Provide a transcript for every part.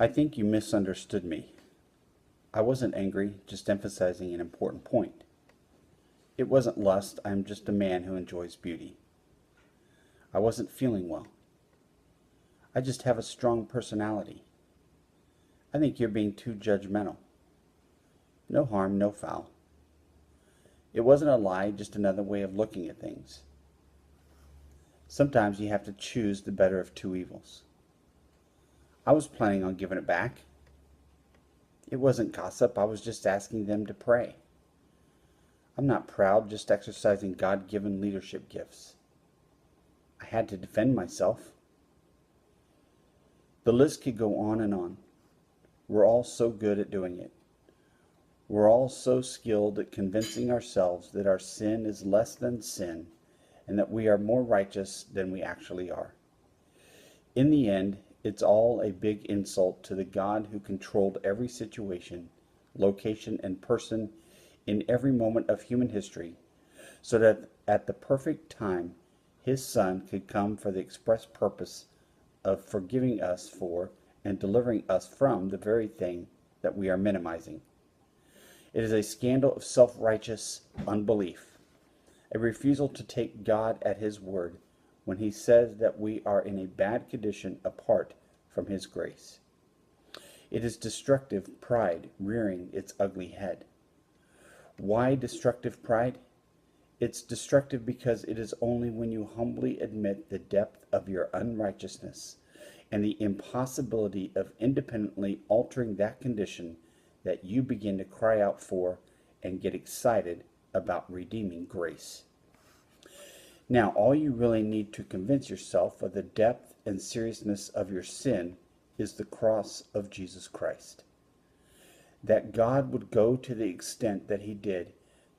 I think you misunderstood me. I wasn't angry, just emphasizing an important point. It wasn't lust, I'm just a man who enjoys beauty. I wasn't feeling well. I just have a strong personality. I think you're being too judgmental. No harm, no foul. It wasn't a lie, just another way of looking at things. Sometimes you have to choose the better of two evils. I was planning on giving it back. It wasn't gossip, I was just asking them to pray. I'm not proud, just exercising God-given leadership gifts. I had to defend myself. The list could go on and on. We're all so good at doing it. We're all so skilled at convincing ourselves that our sin is less than sin and that we are more righteous than we actually are. In the end, it's all a big insult to the God who controlled every situation, location, and person in every moment of human history, so that at the perfect time, His Son could come for the express purpose of forgiving us for and delivering us from the very thing that we are minimizing. It is a scandal of self-righteous unbelief, a refusal to take God at His word when He says that we are in a bad condition apart from His grace. It is destructive pride rearing its ugly head. Why destructive pride? It's destructive because it is only when you humbly admit the depth of your unrighteousness and the impossibility of independently altering that condition that you begin to cry out for and get excited about redeeming grace. Now, all you really need to convince yourself of the depth and seriousness of your sin is the cross of Jesus Christ. That God would go to the extent that He did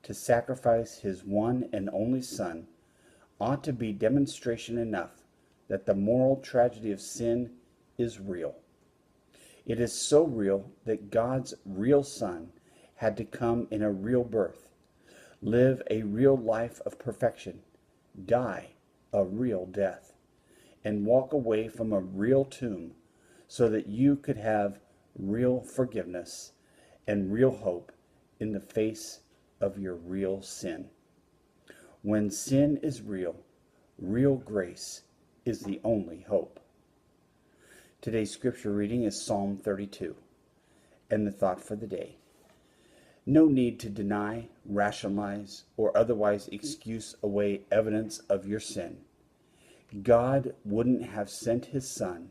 to sacrifice His one and only Son ought to be demonstration enough that the moral tragedy of sin is real. It is so real that God's real Son had to come in a real birth, live a real life of perfection, die a real death, and walk away from a real tomb so that you could have real forgiveness and real hope in the face of your real sin. When sin is real, real grace is the only hope. Today's scripture reading is Psalm 32, and the thought for the day. No need to deny, rationalize, or otherwise excuse away evidence of your sin. God wouldn't have sent His Son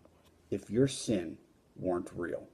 if your sin weren't real.